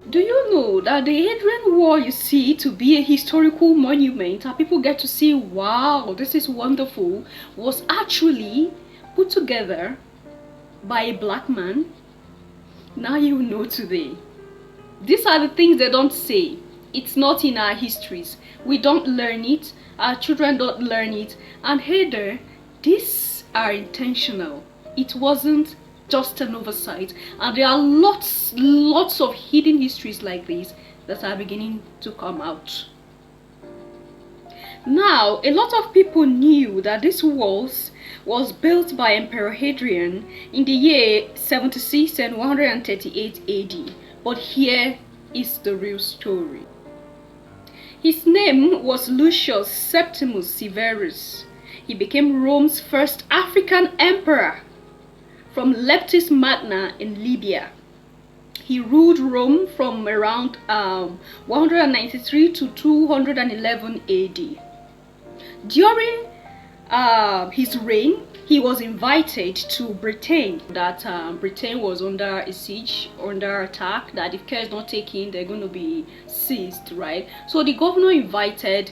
Do you know that the Hadrian Wall you see to be a historical monument and people get to see, wow, this is wonderful, was actually put together by a black man? Now you know today. These are the things they don't say. It's not in our histories. We don't learn it. Our children don't learn it. And Heather, these are intentional. It wasn't just an oversight. And there are lots of hidden histories like this that are beginning to come out. Now, a lot of people knew that this walls was built by Emperor Hadrian in the year 76 and 138 AD. But here is the real story. His name was Lucius Septimus Severus. He became Rome's first African emperor from Leptis Magna in Libya. He ruled Rome from around 193 to 211 AD. During his reign, he was invited to Britain, that Britain was under a siege, under attack, that if care is not taken, they're going to be seized, right? So the governor invited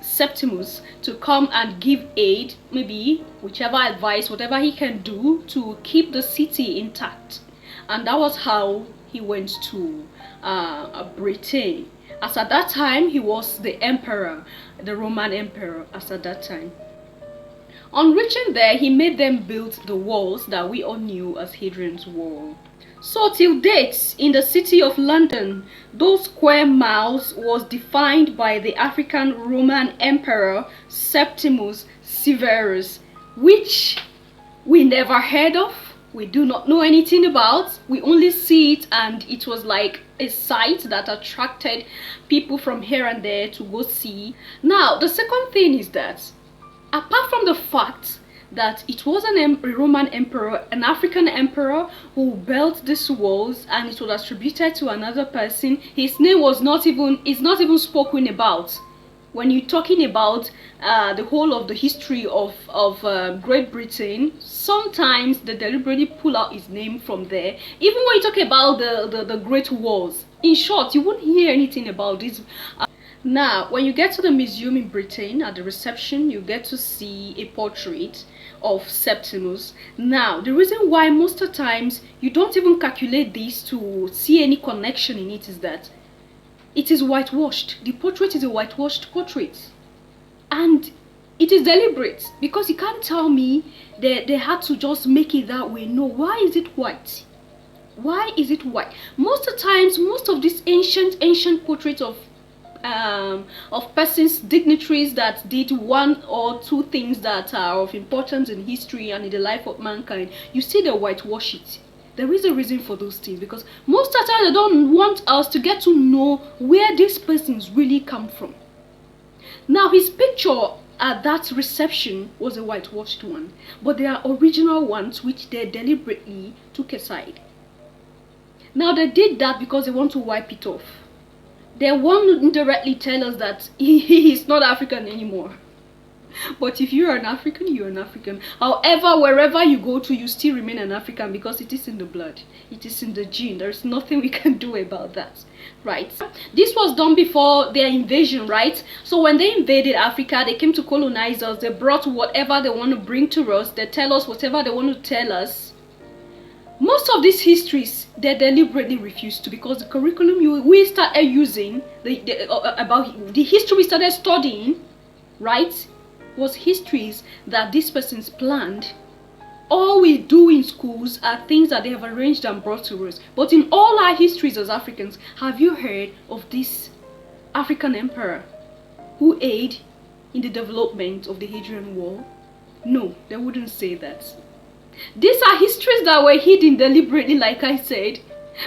Septimus to come and give aid, maybe whichever advice, whatever he can do to keep the city intact. And that was how he went to Britain. As at that time, he was the emperor, the Roman emperor as at that time. On reaching there, he made them build the walls that we all knew as Hadrian's Wall. So till date, in the city of London, those square miles was defined by the African Roman emperor Septimus Severus, which we never heard of. We do not know anything about. We only see it, and it was like a site that attracted people from here and there to go see. Now, the second thing is that apart from the fact that it was a Roman emperor, an African emperor who built these walls, and it was attributed to another person, his name was not even spoken about. When you're talking about the whole of the history of Great Britain, sometimes they deliberately pull out his name from there. Even when you talk about the Great Wars, in short, you won't hear anything about this. Now, when you get to the museum in Britain, at the reception, you get to see a portrait of Septimus. Now, the reason why most of the times you don't even calculate this to see any connection in it is that it is whitewashed. The portrait is a whitewashed portrait. And it is deliberate, because you can't tell me they had to just make it that way. No, why is it white? Why is it white? Most of the times, most of these ancient portraits of persons, dignitaries that did one or two things that are of importance in history and in the life of mankind, you see they whitewash it. There is a reason for those things, because most of the time they don't want us to get to know where these persons really come from. Now, his picture at that reception was a whitewashed one, but there are original ones which they deliberately took aside. Now, they did that because they want to wipe it off. They want to indirectly tell us that he is not African anymore. But if you're an African, you're an African. However, wherever you go to, you still remain an African, because it is in the blood. It is in the gene. There's nothing we can do about that, right? This was done before their invasion, right? So when they invaded Africa, they came to colonize us. They brought whatever they want to bring to us. They tell us whatever they want to tell us. Most of these histories, they deliberately refuse to, because the curriculum we started using, about the history we started studying, right, was histories that these persons planned. All we do in schools are things that they have arranged and brought to us. But in all our histories as Africans, have you heard of this African emperor who aided in the development of the Hadrian Wall? No, they wouldn't say that. These are histories that were hidden deliberately, like I said,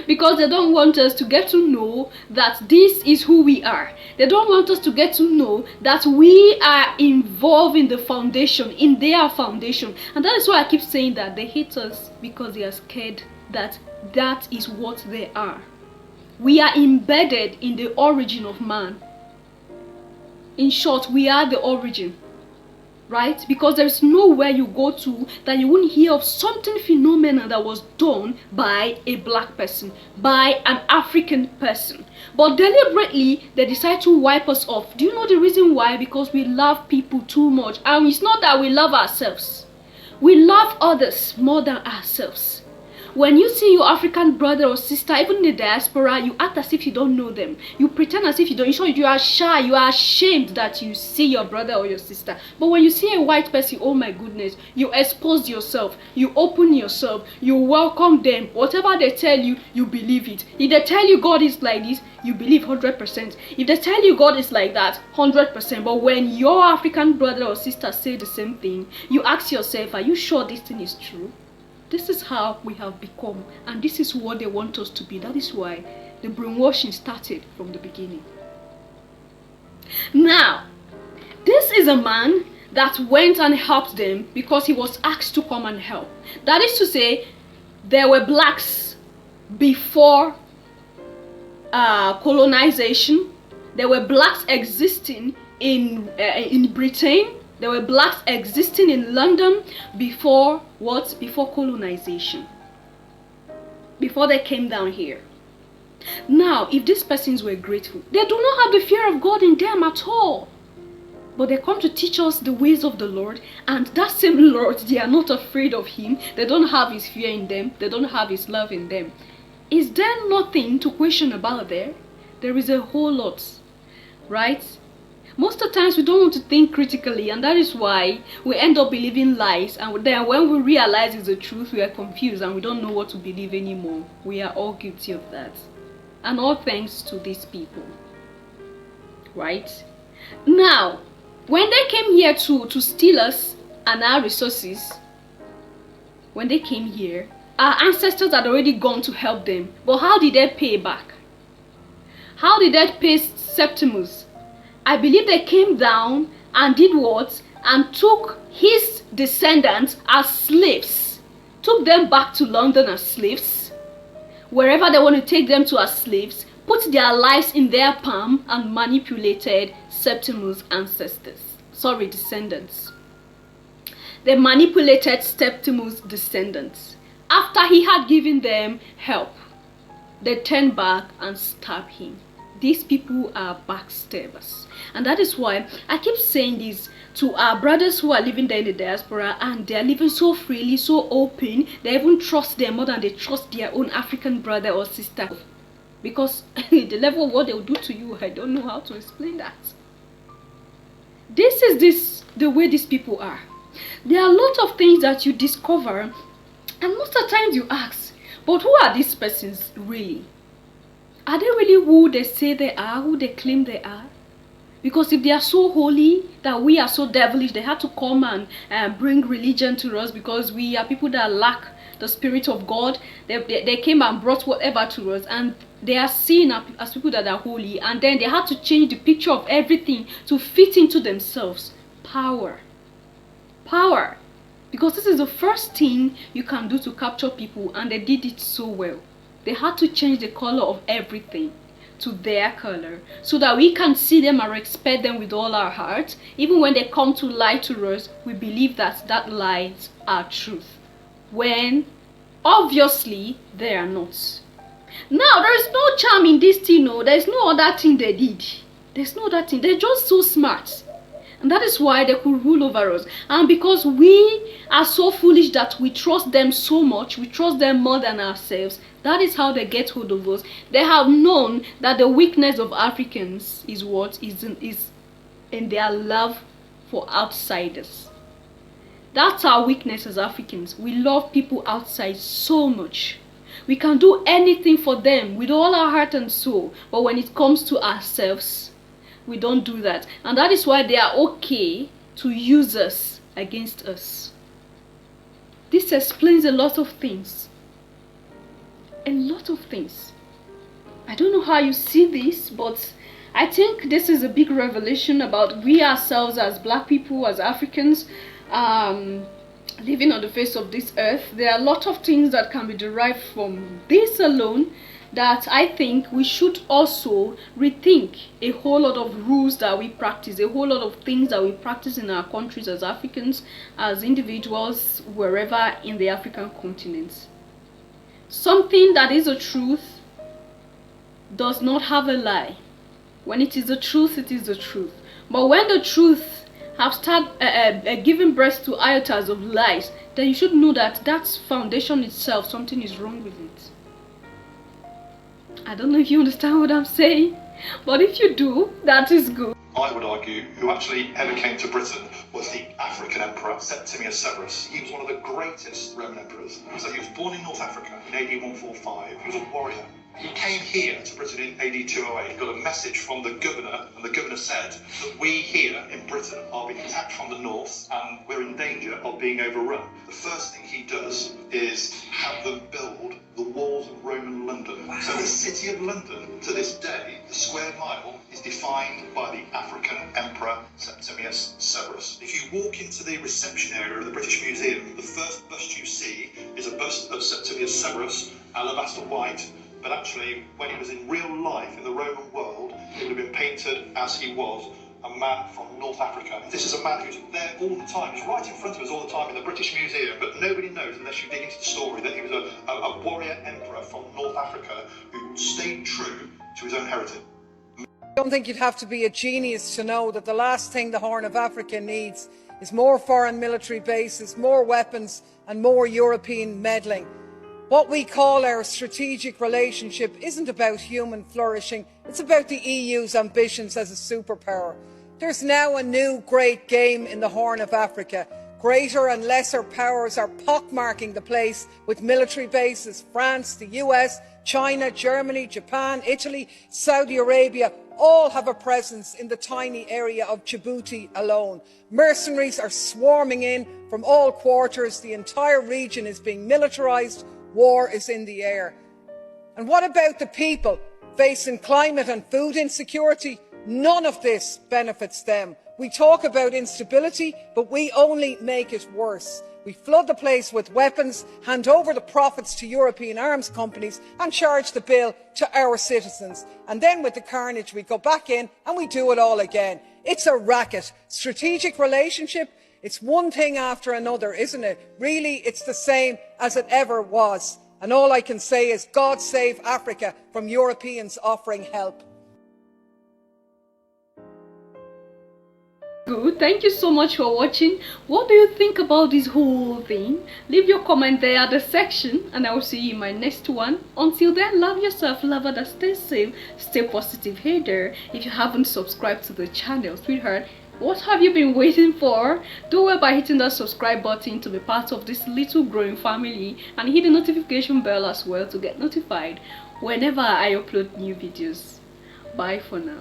because they don't want us to get to know that this is who we are. They don't want us to get to know that we are involved in the foundation, in their foundation. And that is why I keep saying that they hate us, because they are scared that that is what they are. We are embedded in the origin of man. In short, we are the origin. right? Because there's nowhere you go to that you wouldn't hear of something phenomenal that was done by a black person, by an African person. But deliberately, they decide to wipe us off. Do you know the reason why? Because we love people too much. And it's not that we love ourselves. We love others more than ourselves. When you see your African brother or sister, even in the diaspora, you act as if you don't know them. You pretend as if you don't. You are shy. You are ashamed that you see your brother or your sister. But when you see a white person, oh my goodness, you expose yourself. You open yourself. You welcome them. Whatever they tell you, you believe it. If they tell you God is like this, you believe 100%. If they tell you God is like that, 100%. But when your African brother or sister say the same thing, you ask yourself, are you sure this thing is true? This is how we have become, and this is what they want us to be. That is why the brainwashing started from the beginning. Now, this is a man that went and helped them because he was asked to come and help. That is to say, there were blacks before colonization. There were blacks existing in Britain. There were blacks existing in London before what? Before colonization. Before they came down here. Now, if these persons were grateful, they do not have the fear of God in them at all. But they come to teach us the ways of the Lord, and that same Lord, they are not afraid of him. They don't have his fear in them. They don't have his love in them. Is there nothing to question about there? There is a whole lot, right? Most of the times we don't want to think critically, and that is why we end up believing lies, and then when we realize it's the truth, we are confused and we don't know what to believe anymore. We are all guilty of that. And all thanks to these people. Right? Now, when they came here to steal us and our resources, when they came here, our ancestors had already gone to help them. But how did they pay back? How did they pay Septimus? I believe they came down and did what? And took his descendants as slaves. Took them back to London as slaves. Wherever they want to take them to as slaves. Put their lives in their palm and manipulated Septimus' descendants. They manipulated Septimus' descendants. After he had given them help, they turned back and stabbed him. These people are backstabbers. And that is why I keep saying this to our brothers who are living there in the diaspora, and they are living so freely, so open. They even trust them more than they trust their own African brother or sister. Because the level of what they will do to you, I don't know how to explain that. This is the way these people are. There are a lot of things that you discover, and most of the times you ask, but who are these persons really? Are they really who they say they are, who they claim they are? Because if they are so holy, that we are so devilish, they had to come and bring religion to us because we are people that lack the Spirit of God. They came and brought whatever to us, and they are seen as people that are holy, and then they had to change the picture of everything to fit into themselves. Power. Because this is the first thing you can do to capture people, and they did it so well. They had to change the color of everything to their color so that we can see them and respect them with all our heart. Even when they come to lie to us, we believe that lies are truth, when obviously they are not. Now, there is no charm in this thing. No, there is no other thing they did. There's no other thing. They're just so smart. And that is why they could rule over us. And because we are so foolish that we trust them so much, we trust them more than ourselves, that is how they get hold of us. They have known that the weakness of Africans is what is in their love for outsiders. That's our weakness as Africans. We love people outside so much. We can do anything for them with all our heart and soul. But when it comes to ourselves, we don't do that. And that is why they are okay to use us against us. This explains a lot of things. A lot of things. I don't know how you see this, but I think this is a big revelation about we ourselves as black people, as Africans, living on the face of this earth. There are a lot of things that can be derived from this alone. that I think we should also rethink a whole lot of rules that we practice, a whole lot of things that we practice in our countries as Africans, as individuals, wherever in the African continent. Something that is a truth does not have a lie. When it is the truth, it is the truth. But when the truth have started giving birth to iotas of lies, then you should know that that foundation itself, something is wrong with it. I don't know if you understand what I'm saying, but if you do, that is good. I would argue who actually ever came to Britain was the African Emperor Septimius Severus. He was one of the greatest Roman emperors. So he was born in North Africa in AD 145. He was a warrior. He came here to Britain in AD 208. He got a message from the governor, and the governor said that we here in Britain are being attacked from the north and we're in danger of being overrun. The first thing he does is have them build the walls of Roman London. So the city of London, to this day, the square mile is defined by the African Emperor Septimius Severus. If you walk into the reception area of the British Museum, the first bust you see is a bust of Septimius Severus, alabaster white. But actually, when he was in real life in the Roman world, he would have been painted as he was, a man from North Africa. This is a man who's there all the time. He's right in front of us all the time in the British Museum, but nobody knows unless you dig into the story that he was a warrior emperor from North Africa who stayed true to his own heritage. I don't think you'd have to be a genius to know that the last thing the Horn of Africa needs is more foreign military bases, more weapons and more European meddling. What we call our strategic relationship isn't about human flourishing, it's about the EU's ambitions as a superpower. There's now a new great game in the Horn of Africa. Greater and lesser powers are pockmarking the place with military bases. France, the US, China, Germany, Japan, Italy, Saudi Arabia all have a presence in the tiny area of Djibouti alone. Mercenaries are swarming in from all quarters. The entire region is being militarised. War is in the air. And what about the people facing climate and food insecurity? None of this benefits them. We talk about instability, but we only make it worse. We flood the place with weapons, hand over the profits to European arms companies and charge the bill to our citizens. And then with the carnage, we go back in and we do it all again. It's a racket. Strategic relationship, it's one thing after another, isn't it? Really, it's the same as it ever was. And all I can say is, God save Africa from Europeans offering help. Good. Thank you so much for watching. What do you think about this whole thing? Leave your comment there at the section and I will see you in my next one. Until then, love yourself, love others, stay safe, stay positive. Hey there, if you haven't subscribed to the channel, sweetheart, what have you been waiting for? Do well by hitting that subscribe button to be part of this little growing family and hit the notification bell as well to get notified whenever I upload new videos. Bye for now.